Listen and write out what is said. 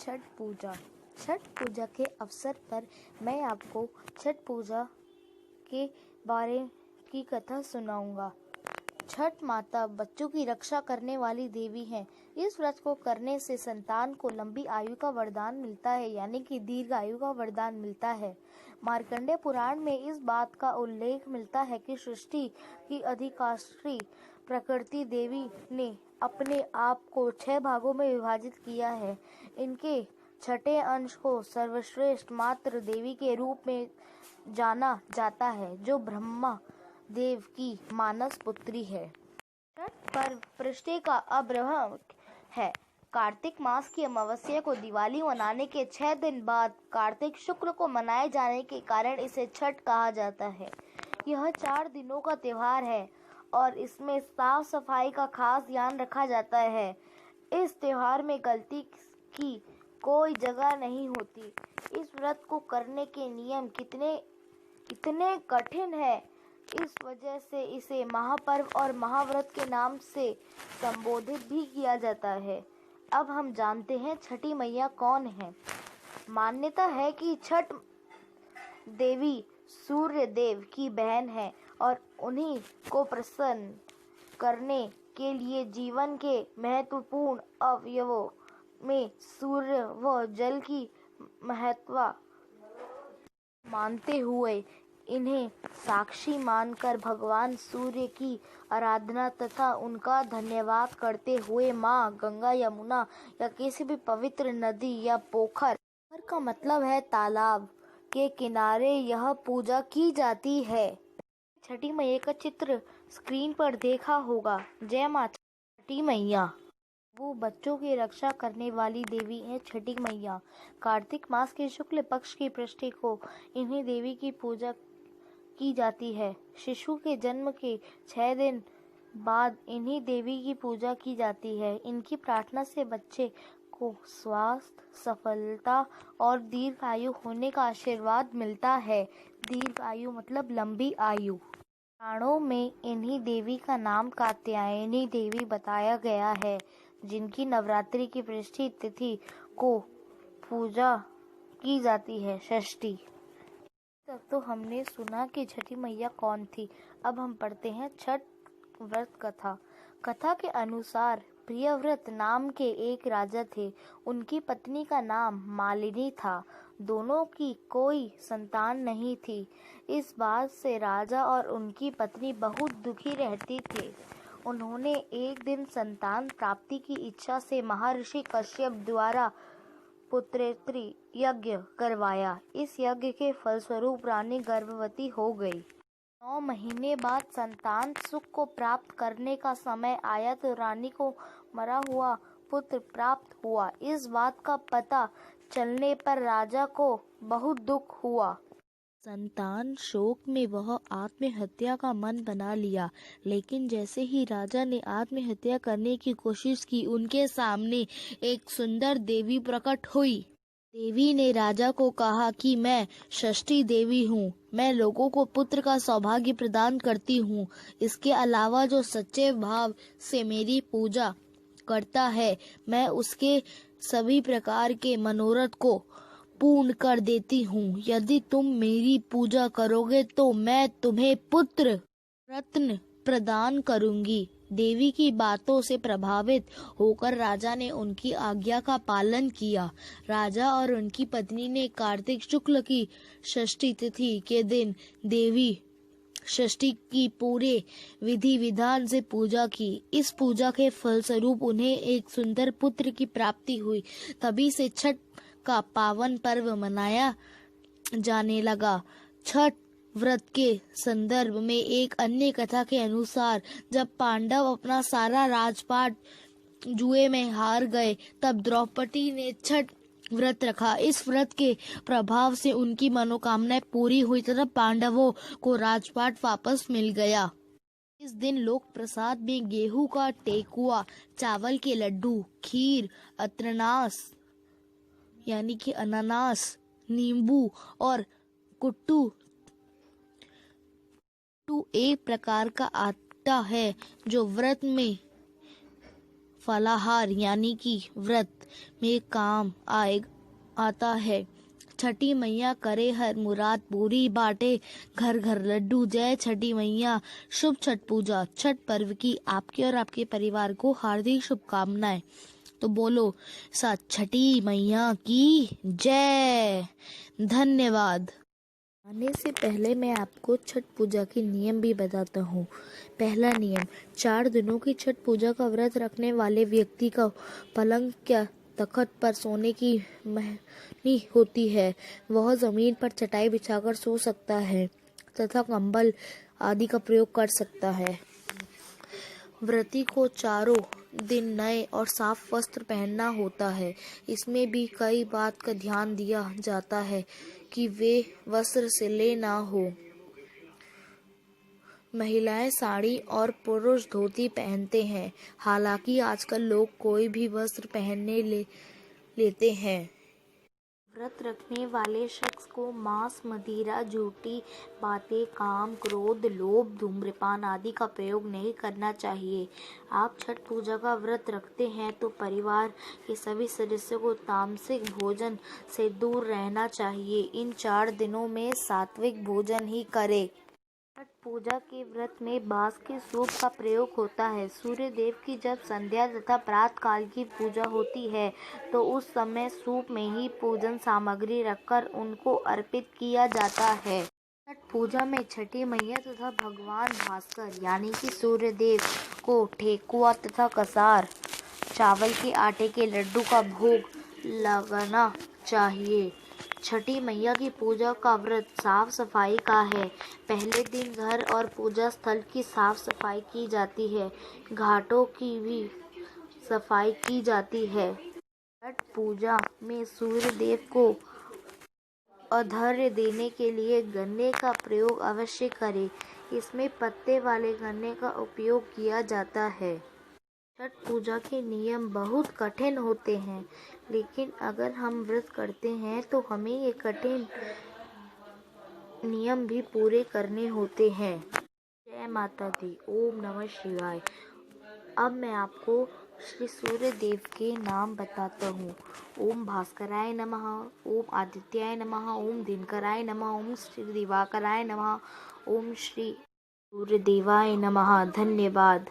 छठ पूजा। छठ पूजा के अवसर पर मैं आपको छठ पूजा के बारे की कथा सुनाऊंगा। छठ माता बच्चों की रक्षा करने वाली देवी है। इस व्रत को करने से संतान को लंबी आयु का वरदान मिलता है, यानी कि दीर्घ आयु का वरदान मिलता है। मार्कंडेय पुराण में इस बात का उल्लेख मिलता है कि सृष्टि की अधिष्ठात्री प्रकृति देवी ने अपने आप को 6 भागों में विभाजित किया है। इनके छठे अंश को सर्वश्रेष्ठ मात्र देवी के रूप में जाना जाता है, जो ब्रह्मा देव की मानस पुत्री है। छठ पर्व पृष्ठे का अब्रह्म है। कार्तिक मास की अमावस्या को दिवाली मनाने के 6 दिन बाद कार्तिक शुक्ल को मनाए जाने के कारण इसे छठ कहा जाता है। यह 4 दिनों का त्योहार है और इसमें साफ सफाई का खास ध्यान रखा जाता है। इस त्योहार में गलती की कोई जगह नहीं होती। इस व्रत को करने के नियम इतने कठिन है, इस वजह से इसे महापर्व और महाव्रत के नाम से संबोधित भी किया जाता है। अब हम जानते हैं छठी मैया कौन है। मान्यता है कि छठ देवी सूर्य देव की बहन है और उन्हीं को प्रसन्न करने के लिए जीवन के महत्वपूर्ण अवयवों में सूर्य व जल की महत्व मानते हुए इन्हें साक्षी मानकर भगवान सूर्य की आराधना तथा उनका धन्यवाद करते हुए माँ गंगा, यमुना या किसी भी पवित्र नदी या पोखर का मतलब है तालाब के किनारे यह पूजा की जाती है। छठी मैया का चित्र स्क्रीन पर देखा होगा। जय माता छठी मैया। वो बच्चों की रक्षा करने वाली देवी है छठी मैया। कार्तिक मास के शुक्ल पक्ष की पृष्ठे को इन्हीं देवी की पूजा की जाती है। शिशु के जन्म के 6 दिन बाद इन्हीं देवी की पूजा की जाती है। इनकी प्रार्थना से बच्चे को स्वास्थ्य, सफलता और दीर्घ आयु होने का आशीर्वाद मिलता है। दीर्घ आयु मतलब लंबी आयु। पुराणों में इन्हीं देवी का नाम कात्यायनी देवी बताया गया है, जिनकी नवरात्रि की पृष्ठी तिथि को पूजा की जाती है, षष्ठी। तब तो हमने सुना कि छठी मैया कौन थी। अब हम पढ़ते हैं छठ व्रत कथा। कथा के अनुसार प्रियव्रत नाम के एक राजा थे। उनकी पत्नी का नाम मालिनी था। दोनों की कोई संतान नहीं थी। इस बात से राजा और उनकी पत्नी बहुत दुखी रहती थे। उन्होंने एक दिन संतान प्राप्ति की इच्छा से महर्षि कश्यप द्वारा पुत्रेत्री यज्ञ करवाया। इस यज्ञ के फलस्वरूप रानी गर्भवती हो गई। 9 महीने बाद संतान सुख को प्राप्त करने का समय आया तो रानी को मरा हुआ पुत्र प्राप्त हुआ। इस बात का पता चलने पर राजा को बहुत दुख हुआ। संतान शोक में वह आत्महत्या का मन बना लिया, लेकिन जैसे ही राजा ने आत्महत्या करने की कोशिश की, उनके सामने एक सुंदर देवी प्रकट हुई। देवी ने राजा को कहा कि मैं षष्ठी देवी हूँ। मैं लोगों को पुत्र का सौभाग्य प्रदान करती हूँ। इसके अलावा जो सच्चे भाव से मेरी पूजा करता है, मैं उसके सभी प्रकार के मनोरथ को पूर्ण कर देती हूँ। यदि तुम मेरी पूजा करोगे तो मैं तुम्हें पुत्र रत्न प्रदान करूंगी। देवी की बातों से प्रभावित होकर राजा ने उनकी आज्ञा का पालन किया। राजा और उनकी पत्नी ने कार्तिक शुक्ल की षष्ठी तिथि के दिन देवी षष्ठी की पूरे विधि विधान से पूजा की। इस पूजा के फलस्वरूप उन्हें एक सुंदर पुत्र की प्राप्ति हुई। तभी से छठ का पावन पर्व मनाया जाने लगा। छठ व्रत के संदर्भ में एक अन्य कथा के अनुसार जब पांडव अपना सारा राजपाट जुए में हार गए, तब द्रौपदी ने छठ व्रत रखा। इस व्रत के प्रभाव से उनकी मनोकामनाएं पूरी हुई तथा पांडवों को राजपाट वापस मिल गया। इस दिन लोग प्रसाद में गेहूं का ठेकुआ, चावल के लड्डू, खीर, अतरनास यानी कि अनानास, नींबू और कुट्टू एक प्रकार का आटा है जो व्रत में फलाहार यानी कि व्रत में काम आता है। छठी मैया करे हर मुराद पूरी, बाटे घर घर लड्डू। जय छठी मैया। शुभ छठ पूजा। छठ पर्व की आपके और आपके परिवार को हार्दिक शुभकामनाएं। तो बोलो साथ छठी मैया की जय। धन्यवाद। आने से पहले मैं आपको छठ पूजा के नियम भी बताता हूँ। पहला नियम, 4 दिनों की छठ पूजा का व्रत रखने वाले व्यक्ति का पलंग या तखत पर सोने की मनाही होती है। वह जमीन पर चटाई बिछाकर सो सकता है तथा कंबल आदि का प्रयोग कर सकता है। व्रती को चारों दिन नए और साफ वस्त्र पहनना होता है। इसमें भी कई बात का ध्यान दिया जाता है कि वे वस्त्र सिले ना हो। महिलाएं साड़ी और पुरुष धोती पहनते हैं। हालांकि आजकल लोग कोई भी वस्त्र पहनने लेते हैं। व्रत रखने वाले शख्स को मांस, मदिरा, झूठी बातें, काम, क्रोध, लोभ, धूम्रपान आदि का प्रयोग नहीं करना चाहिए। आप छठ पूजा का व्रत रखते हैं तो परिवार के सभी सदस्यों को तामसिक भोजन से दूर रहना चाहिए। इन 4 दिनों में सात्विक भोजन ही करें। छठ पूजा के व्रत में बांस के सूप का प्रयोग होता है। सूर्य देव की जब संध्या तथा प्रातः काल की पूजा होती है तो उस समय सूप में ही पूजन सामग्री रखकर उनको अर्पित किया जाता है। छठ पूजा में छठी मैया तथा भगवान भास्कर यानी कि सूर्य देव को ठेकुआ तथा कसार चावल के आटे के लड्डू का भोग लगाना चाहिए। छठी मैया की पूजा का व्रत साफ सफाई का है। पहले दिन घर और पूजा स्थल की साफ सफाई की जाती है। घाटों की भी सफाई की जाती है। छठ पूजा में सूर्य देव को अर्घ्य देने के लिए गन्ने का प्रयोग अवश्य करें। इसमें पत्ते वाले गन्ने का उपयोग किया जाता है। छठ पूजा के नियम बहुत कठिन होते हैं, लेकिन अगर हम व्रत करते हैं तो हमें ये कठिन नियम भी पूरे करने होते हैं। जय माता दी। ओम नमः शिवाय। अब मैं आपको श्री सूर्य देव के नाम बताता हूँ। ओम भास्कराय नमः, ओम आदित्याय नमः, ओम दिनकराय नमः, ओम श्री दिवाकराय नमः, ओम श्री सूर्य देवाय नमः। धन्यवाद।